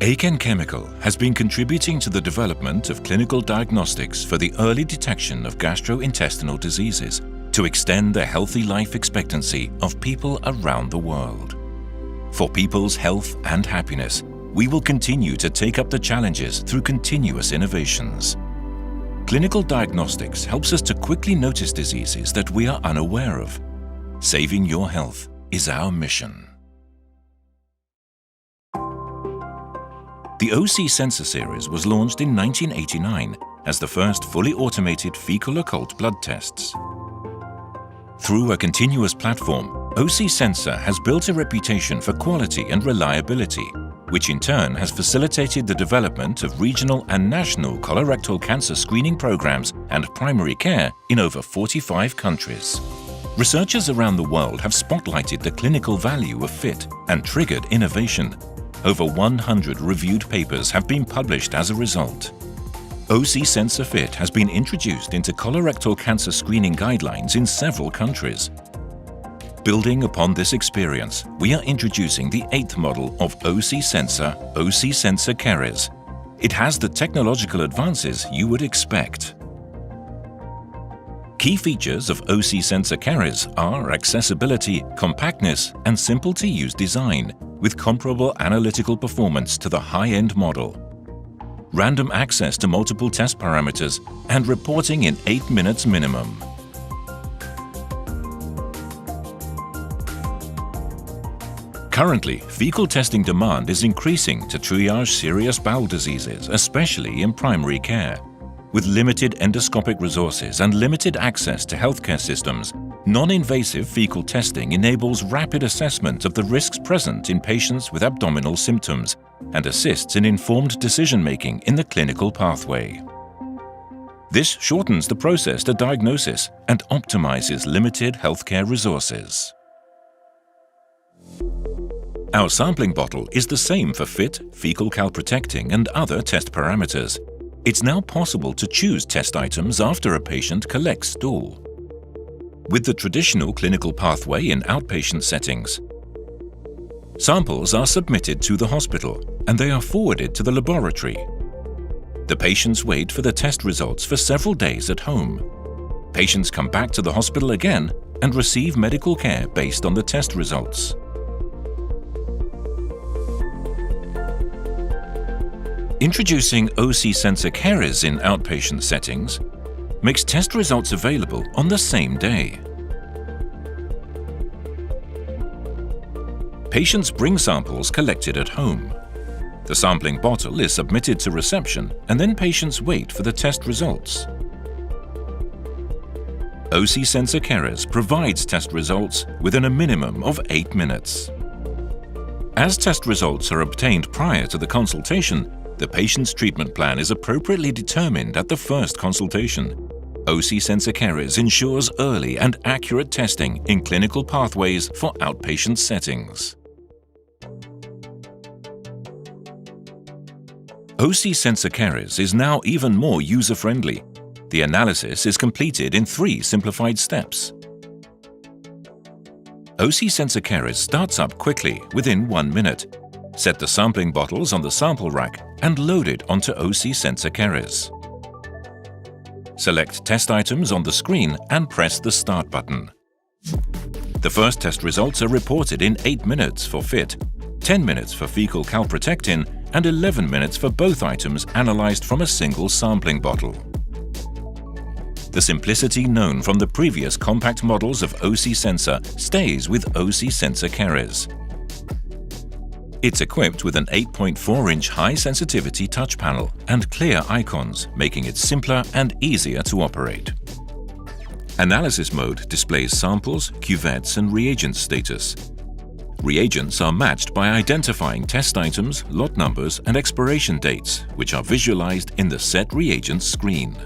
EIKEN Chemical has been contributing to the development of clinical diagnostics for the early detection of gastrointestinal diseases to extend the healthy life expectancy of people around the world. For people's health and happiness, we will continue to take up the challenges through continuous innovations. Clinical diagnostics helps us to quickly notice diseases that we are unaware of. Saving your health is our mission. The SENSOR Ceres was launched in 1989 as the first fully automated fecal occult blood tests. Through a continuous platform, SENSOR has built a reputation for quality and reliability, which in turn has facilitated the development of regional and national colorectal cancer screening programs and primary care in over 45 countries. Researchers around the world have spotlighted the clinical value of FIT and triggered innovation. Over 100 reviewed papers have been published as a result. SENSOR FIT has been introduced into colorectal cancer screening guidelines in several countries. Building upon this experience, we are introducing the 8th model of SENSOR Ceres. It has the technological advances you would expect. Key features of SENSOR Ceres are accessibility, compactness, and simple-to-use design, with comparable analytical performance to the high-end model. Random access to multiple test parameters and reporting in 8 minutes minimum. Currently, fecal testing demand is increasing to triage serious bowel diseases, especially in primary care. With limited endoscopic resources and limited access to healthcare systems, non-invasive fecal testing enables rapid assessment of the risks present in patients with abdominal symptoms and assists in informed decision-making in the clinical pathway. This shortens the process to diagnosis and optimizes limited healthcare resources. Our sampling bottle is the same for FIT, fecal calprotectin, and other test parameters. It's now possible to choose test items after a patient collects stool. With the traditional clinical pathway in outpatient settings, samples are submitted to the hospital and they are forwarded to the laboratory. The patients wait for the test results for several days at home. Patients come back to the hospital again and receive medical care based on the test results. Introducing SENSOR Ceres in outpatient settings makes test results available on the same day. Patients bring samples collected at home. The sampling bottle is submitted to reception and then patients wait for the test results. SENSOR Ceres provides test results within a minimum of 8 minutes. As test results are obtained prior to the consultation, the patient's treatment plan is appropriately determined at the first consultation. SENSOR Ceres ensures early and accurate testing in clinical pathways for outpatient settings. SENSOR Ceres is now even more user-friendly. The analysis is completed in 3 simplified steps. SENSOR Ceres starts up quickly within 1 minute. Set the sampling bottles on the sample rack and load it onto SENSOR Ceres. Select test items on the screen and press the Start button. The first test results are reported in 8 minutes for FIT, 10 minutes for fecal calprotectin, and 11 minutes for both items analyzed from a single sampling bottle. The simplicity known from the previous compact models of SENSOR stays with SENSOR Ceres. It's equipped with an 8.4-inch high-sensitivity touch panel and clear icons, making it simpler and easier to operate. Analysis mode displays samples, cuvettes, and reagent status. Reagents are matched by identifying test items, lot numbers, and expiration dates, which are visualized in the Set Reagents screen.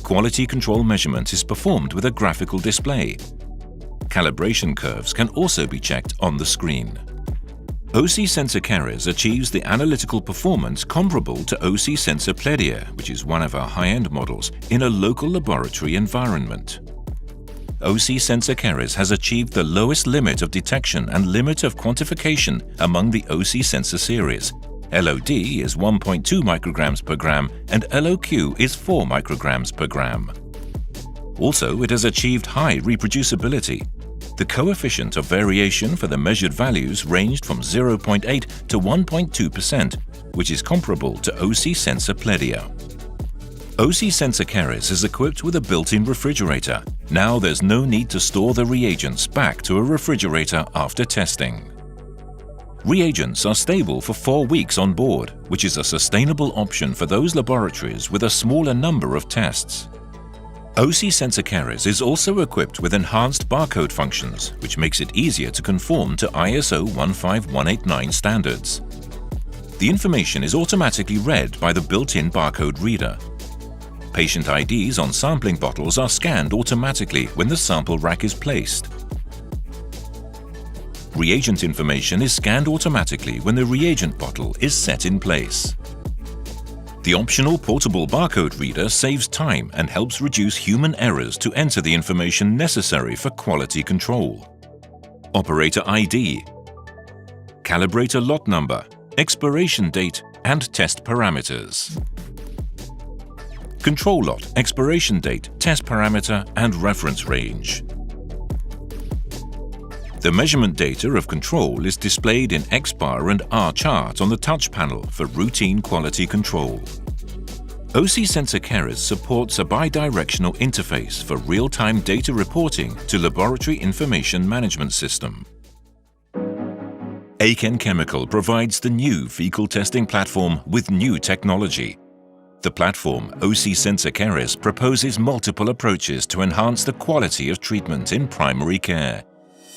Quality control measurement is performed with a graphical display. Calibration curves can also be checked on the screen. SENSOR Ceres achieves the analytical performance comparable to SENSOR, which is one of our high-end models, in a local laboratory environment. SENSOR Ceres has achieved the lowest limit of detection and limit of quantification among the SENSOR series. LOD is 1.2 micrograms per gram and LOQ is 4 micrograms per gram. Also, it has achieved high reproducibility. The coefficient of variation for the measured values ranged from 0.8 to 1.2%, which is comparable to SENSOR Pledia. SENSOR Ceres is equipped with a built-in refrigerator. Now there's no need to store the reagents back to a refrigerator after testing. Reagents are stable for 4 weeks on board, which is a sustainable option for those laboratories with a smaller number of tests. SENSOR Ceres is also equipped with enhanced barcode functions, which makes it easier to conform to ISO 15189 standards. The information is automatically read by the built-in barcode reader. Patient IDs on sampling bottles are scanned automatically when the sample rack is placed. Reagent information is scanned automatically when the reagent bottle is set in place. The optional portable barcode reader saves time and helps reduce human errors to enter the information necessary for quality control. Operator ID, calibrator lot number, expiration date and test parameters. Control lot, expiration date, test parameter and reference range. The measurement data of control is displayed in X-bar and R-chart on the touch panel for routine quality control. SENSOR Ceres supports a bidirectional interface for real-time data reporting to Laboratory Information Management System. EIKEN Chemical provides the new fecal testing platform with new technology. The platform SENSOR Ceres proposes multiple approaches to enhance the quality of treatment in primary care.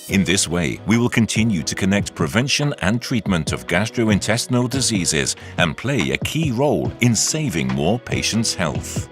In this way, we will continue to connect prevention and treatment of gastrointestinal diseases and play a key role in saving more patients' health.